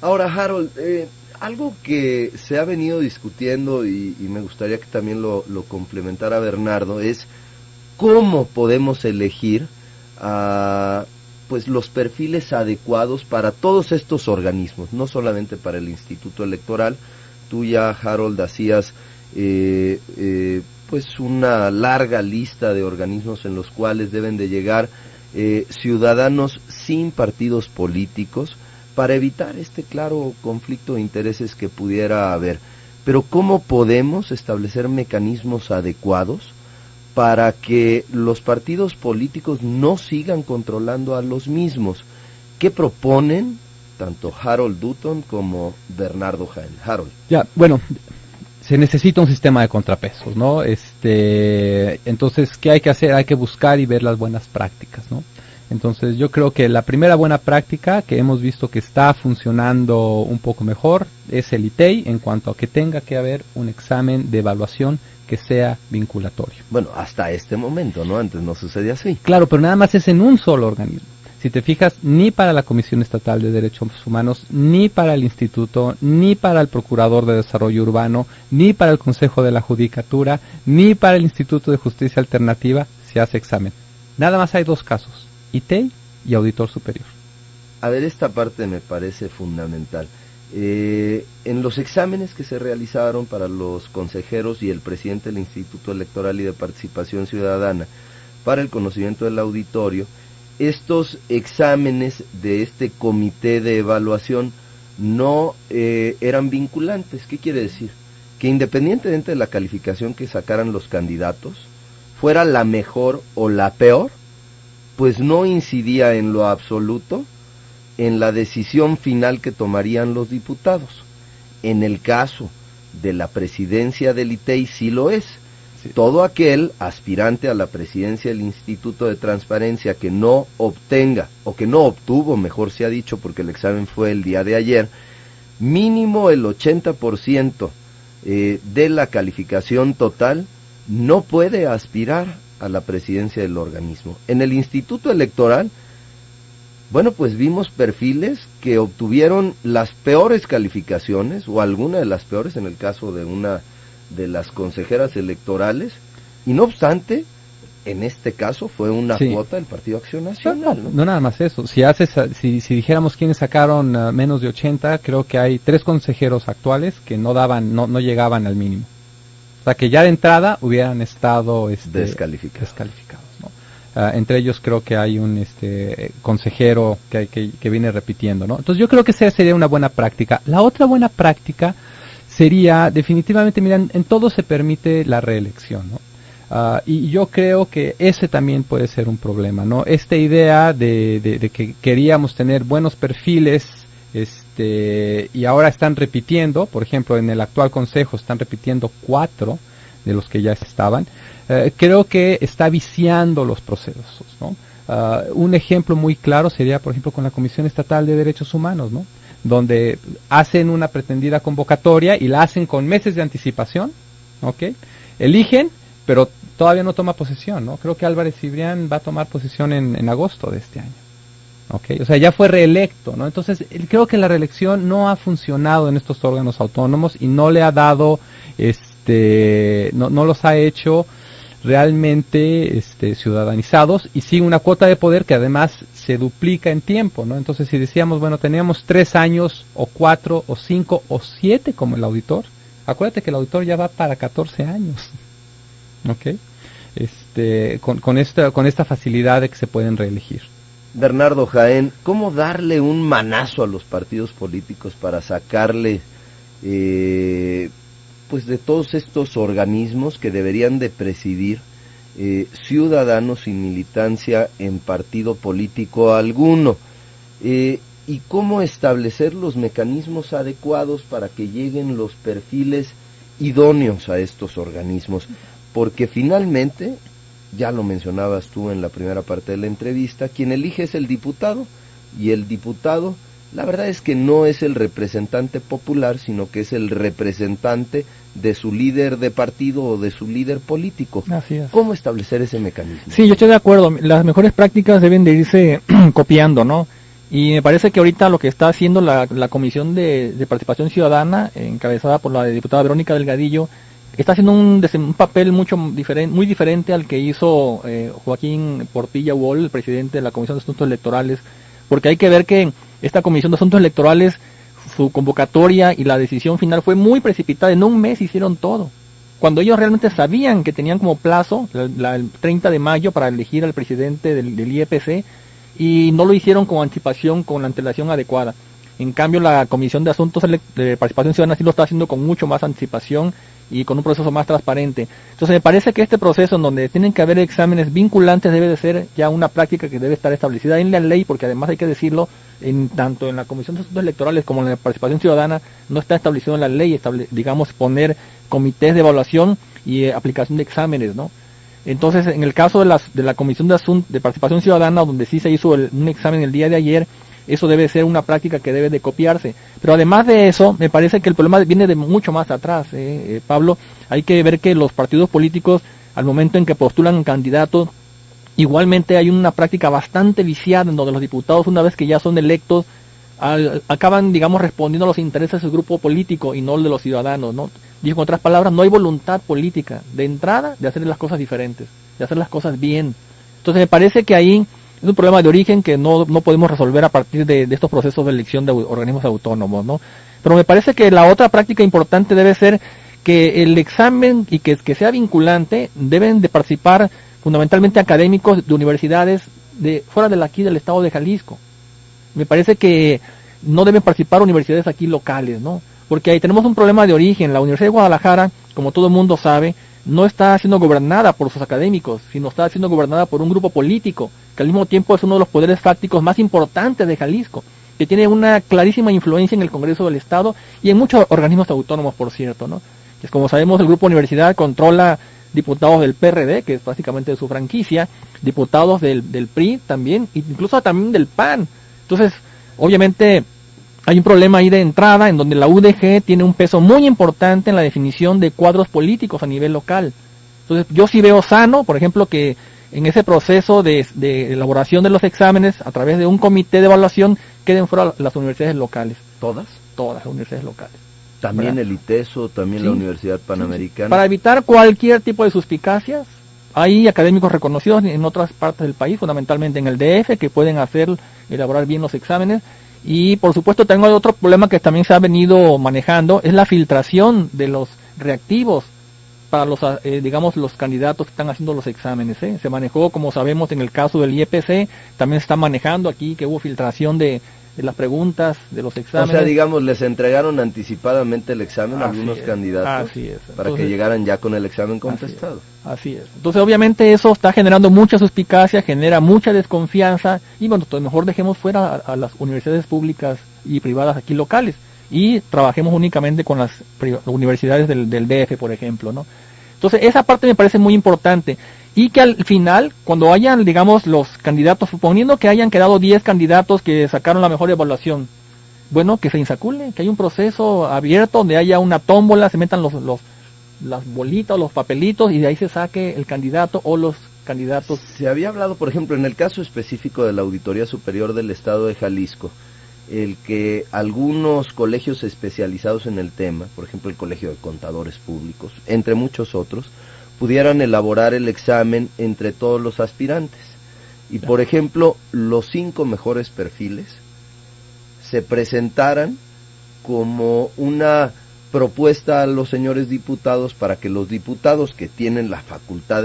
Ahora, Harold, algo que se ha venido discutiendo y me gustaría que también lo complementara Bernardo es cómo podemos elegir pues los perfiles adecuados para todos estos organismos, no solamente para el Instituto Electoral. Tú ya, Harold, hacías pues una larga lista de organismos en los cuales deben de llegar ciudadanos sin partidos políticos para evitar este claro conflicto de intereses que pudiera haber. Pero ¿cómo podemos establecer mecanismos adecuados para que los partidos políticos no sigan controlando a los mismos? ¿Qué proponen tanto Harold Dutton como Bernardo Jaén? Harold. Ya, bueno, se necesita un sistema de contrapesos, ¿no? Entonces, ¿qué hay que hacer? Hay que buscar y ver las buenas prácticas, ¿no? Entonces, yo creo que la primera buena práctica que hemos visto que está funcionando un poco mejor es el ITEI, en cuanto a que tenga que haber un examen de evaluación que sea vinculatorio. Bueno, hasta este momento, ¿no? Antes no sucedía así. Claro, pero nada más es en un solo organismo. Si te fijas, ni para la Comisión Estatal de Derechos Humanos, ni para el Instituto, ni para el Procurador de Desarrollo Urbano, ni para el Consejo de la Judicatura, ni para el Instituto de Justicia Alternativa se hace examen. Nada más hay dos casos, ITEI y Auditor Superior. A ver, esta parte me parece fundamental. En los exámenes que se realizaron para los consejeros y el presidente del Instituto Electoral y de Participación Ciudadana para el conocimiento del auditorio, estos exámenes de este comité de evaluación no eran vinculantes. ¿Qué quiere decir? Que independientemente de la calificación que sacaran los candidatos, fuera la mejor o la peor, pues no incidía en lo absoluto en la decisión final que tomarían los diputados. En el caso de la presidencia del ITEI sí lo es. Sí. Todo aquel aspirante a la presidencia del Instituto de Transparencia que no obtenga, o que no obtuvo, mejor se ha dicho, porque el examen fue el día de ayer, mínimo el 80% de la calificación total, no puede aspirar a la presidencia del organismo. En el Instituto Electoral, bueno, pues vimos perfiles que obtuvieron las peores calificaciones, o alguna de las peores, en el caso de una de las consejeras electorales, y no obstante, en este caso fue una cuota del Partido Acción Nacional. No nada más eso. Si dijéramos quiénes sacaron menos de 80, creo que hay 3 consejeros actuales que no llegaban al mínimo. O sea, que ya de entrada hubieran estado descalificados, ¿no? Entre ellos creo que hay un consejero que viene repitiendo, ¿no? Entonces yo creo que esa sería una buena práctica. La otra buena práctica sería definitivamente, miren, en todo se permite la reelección, ¿no? Y yo creo que ese también puede ser un problema, ¿no? Esta idea de que queríamos tener buenos perfiles, y ahora están repitiendo, por ejemplo, en el actual consejo están repitiendo 4 de los que ya estaban. Creo que está viciando los procesos, ¿no? Un ejemplo muy claro sería, por ejemplo, con la Comisión Estatal de Derechos Humanos, ¿no? Donde hacen una pretendida convocatoria y la hacen con meses de anticipación, ¿ok? Eligen, pero todavía no toma posesión, ¿no? Creo que Álvarez Cibrián va a tomar posesión en agosto de este año, ¿ok? O sea, ya fue reelecto, ¿no? Entonces, creo que la reelección no ha funcionado en estos órganos autónomos y no le ha dado, no los ha hecho realmente ciudadanizados, y sí una cuota de poder que además se duplica en tiempo, ¿no? Entonces, si decíamos, bueno, teníamos 3 años o 4 o 5 o 7 como el auditor, acuérdate que el auditor ya va para 14 años, ¿ok? Con esta facilidad de que se pueden reelegir. Bernardo Jaén, ¿cómo darle un manazo a los partidos políticos para sacarle pues de todos estos organismos que deberían de presidir ciudadanos sin militancia en partido político alguno? ¿Y cómo establecer los mecanismos adecuados para que lleguen los perfiles idóneos a estos organismos? Porque finalmente, ya lo mencionabas tú en la primera parte de la entrevista, quien elige es el diputado, y el diputado, la verdad es que no es el representante popular, sino que es el representante de su líder de partido o de su líder político. Así es. ¿Cómo establecer ese mecanismo? Sí, yo estoy de acuerdo. Las mejores prácticas deben de irse copiando, ¿no? Y me parece que ahorita lo que está haciendo la Comisión de Participación Ciudadana, encabezada por la diputada Verónica Delgadillo, está haciendo un papel muy diferente al que hizo Joaquín Portilla Wall, el presidente de la Comisión de Asuntos Electorales, porque hay que ver que esta Comisión de Asuntos Electorales, su convocatoria y la decisión final fue muy precipitada. En un mes hicieron todo, cuando ellos realmente sabían que tenían como plazo el 30 de mayo para elegir al presidente del IEPC, y no lo hicieron con anticipación, con la antelación adecuada. En cambio, la Comisión de Asuntos de Participación Ciudadana sí lo está haciendo con mucho más anticipación y con un proceso más transparente. Entonces me parece que este proceso en donde tienen que haber exámenes vinculantes debe de ser ya una práctica que debe estar establecida en la ley, porque además hay que decirlo, tanto en la Comisión de Asuntos Electorales como en la Participación Ciudadana no está establecido en la ley, digamos, poner comités de evaluación y aplicación de exámenes, ¿no? Entonces, en el caso de la Comisión de Participación Ciudadana, donde sí se hizo un examen el día de ayer, eso debe ser una práctica que debe de copiarse. Pero además de eso, me parece que el problema viene de mucho más atrás, Pablo. Hay que ver que los partidos políticos, al momento en que postulan candidatos, igualmente hay una práctica bastante viciada en donde los diputados, una vez que ya son electos, acaban, digamos, respondiendo a los intereses del grupo político y no de los ciudadanos, ¿no? Digo, con otras palabras, no hay voluntad política de entrada de hacer las cosas diferentes, de hacer las cosas bien. Entonces me parece que ahí es un problema de origen que no podemos resolver a partir de estos procesos de elección de organismos autónomos, ¿no? Pero me parece que la otra práctica importante debe ser que el examen, y que sea vinculante, deben de participar fundamentalmente académicos de universidades de fuera de aquí del estado de Jalisco. Me parece que no deben participar universidades aquí locales, ¿no? Porque ahí tenemos un problema de origen. La Universidad de Guadalajara, como todo el mundo sabe, no está siendo gobernada por sus académicos, sino está siendo gobernada por un grupo político, que al mismo tiempo es uno de los poderes fácticos más importantes de Jalisco, que tiene una clarísima influencia en el Congreso del Estado y en muchos organismos autónomos, por cierto, ¿no? Pues como sabemos, el Grupo Universidad controla diputados del PRD, que es básicamente su franquicia, diputados del PRI también, incluso también del PAN. Entonces, obviamente, hay un problema ahí de entrada en donde la UDG tiene un peso muy importante en la definición de cuadros políticos a nivel local. Entonces, yo sí veo sano, por ejemplo, que en ese proceso de elaboración de los exámenes, a través de un comité de evaluación, queden fuera las universidades locales. ¿Todas? Todas las universidades locales. También ¿verdad? El ITESO, también sí, la Universidad Panamericana. Sí. Para evitar cualquier tipo de suspicacias, hay académicos reconocidos en otras partes del país, fundamentalmente en el DF, que pueden elaborar bien los exámenes. Y por supuesto tengo otro problema que también se ha venido manejando, es la filtración de los reactivos para los, digamos, los candidatos que están haciendo los exámenes. Se manejó, como sabemos, en el caso del IEPC, también se está manejando aquí que hubo filtración de las preguntas, de los exámenes. O sea, digamos, les entregaron anticipadamente el examen a algunos candidatos para que llegaran ya con el examen contestado. Así es. Entonces, obviamente, eso está generando mucha suspicacia, genera mucha desconfianza, y bueno, pues mejor dejemos fuera a las universidades públicas y privadas aquí locales, y trabajemos únicamente con las universidades del DF, por ejemplo, ¿no? Entonces, esa parte me parece muy importante. Y que al final, cuando hayan, digamos, los candidatos, suponiendo que hayan quedado 10 candidatos que sacaron la mejor evaluación, bueno, que se insacule, que haya un proceso abierto donde haya una tómbola, se metan las bolitas, los papelitos, y de ahí se saque el candidato o los candidatos. Se había hablado, por ejemplo, en el caso específico de la Auditoría Superior del Estado de Jalisco, el que algunos colegios especializados en el tema, por ejemplo el Colegio de Contadores Públicos, entre muchos otros, pudieran elaborar el examen entre todos los aspirantes. Y por ejemplo, los 5 mejores perfiles se presentaran como una propuesta a los señores diputados para que los diputados que tienen la facultad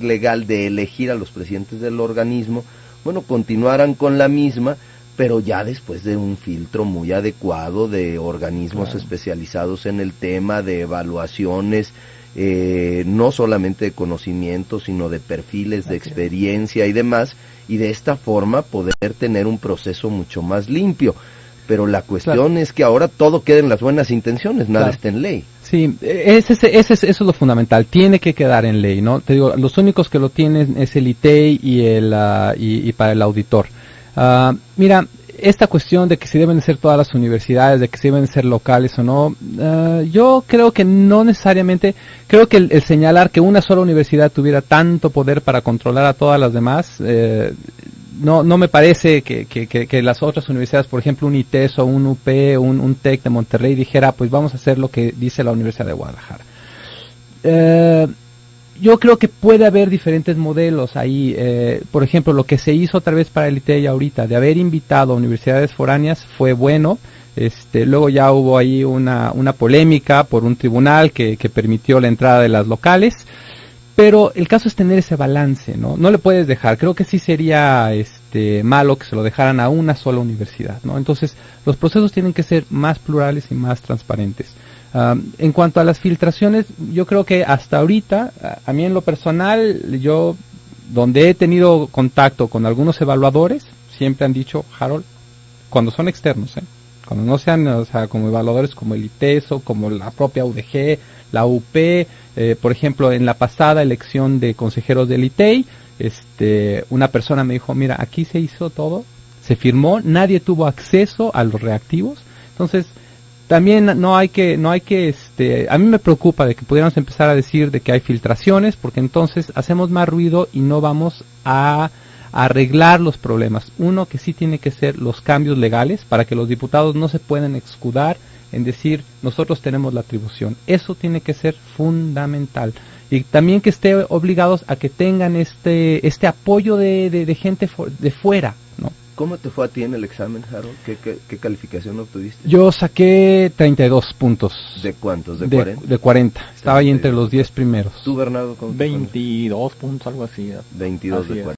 legal de elegir a los presidentes del organismo, bueno, continuaran con la misma, pero ya después de un filtro muy adecuado de organismos especializados en el tema, de evaluaciones, no solamente de conocimiento, sino de perfiles, de experiencia y demás, y de esta forma poder tener un proceso mucho más limpio. Pero la cuestión es que ahora todo queda en las buenas intenciones, nada está en ley. Sí, eso es lo fundamental, tiene que quedar en ley, ¿no? Te digo, los únicos que lo tienen es el ITEI y para el auditor. Mira, esta cuestión de que si deben ser todas las universidades, de que si deben ser locales o no, yo creo que no necesariamente, creo que el señalar que una sola universidad tuviera tanto poder para controlar a todas las demás, no me parece que las otras universidades, por ejemplo un ITES o un UP, un TEC de Monterrey dijera, pues vamos a hacer lo que dice la Universidad de Guadalajara. Yo creo que puede haber diferentes modelos ahí. Por ejemplo, lo que se hizo otra vez para el ITEI ahorita, de haber invitado a universidades foráneas, fue bueno. Luego ya hubo ahí una polémica por un tribunal que permitió la entrada de las locales. Pero el caso es tener ese balance, ¿no? No le puedes dejar. Creo que sí sería malo que se lo dejaran a una sola universidad, ¿no? Entonces, los procesos tienen que ser más plurales y más transparentes. En cuanto a las filtraciones, yo creo que hasta ahorita, a mí en lo personal, yo donde he tenido contacto con algunos evaluadores, siempre han dicho, Harold, cuando son externos, cuando no sean, o sea, como evaluadores como el ITESO, como la propia UDG, la UP, por ejemplo, en la pasada elección de consejeros del ITEI, una persona me dijo, mira, aquí se hizo todo, se firmó, nadie tuvo acceso a los reactivos, entonces también no hay que, a mí me preocupa de que pudiéramos empezar a decir de que hay filtraciones, porque entonces hacemos más ruido y no vamos a arreglar los problemas. Uno, que sí tiene que ser los cambios legales para que los diputados no se puedan escudar en decir nosotros tenemos la atribución. Eso tiene que ser fundamental. Y también que esté obligados a que tengan este apoyo de gente de fuera, ¿no? ¿Cómo te fue a ti en el examen, Harold? ¿Qué calificación obtuviste? Yo saqué 32 puntos. ¿De cuántos? ¿De 40? De 40. Estaba ahí entre los 10 primeros. ¿Tú, Bernardo? 22 puntos, algo así. 22 de 40.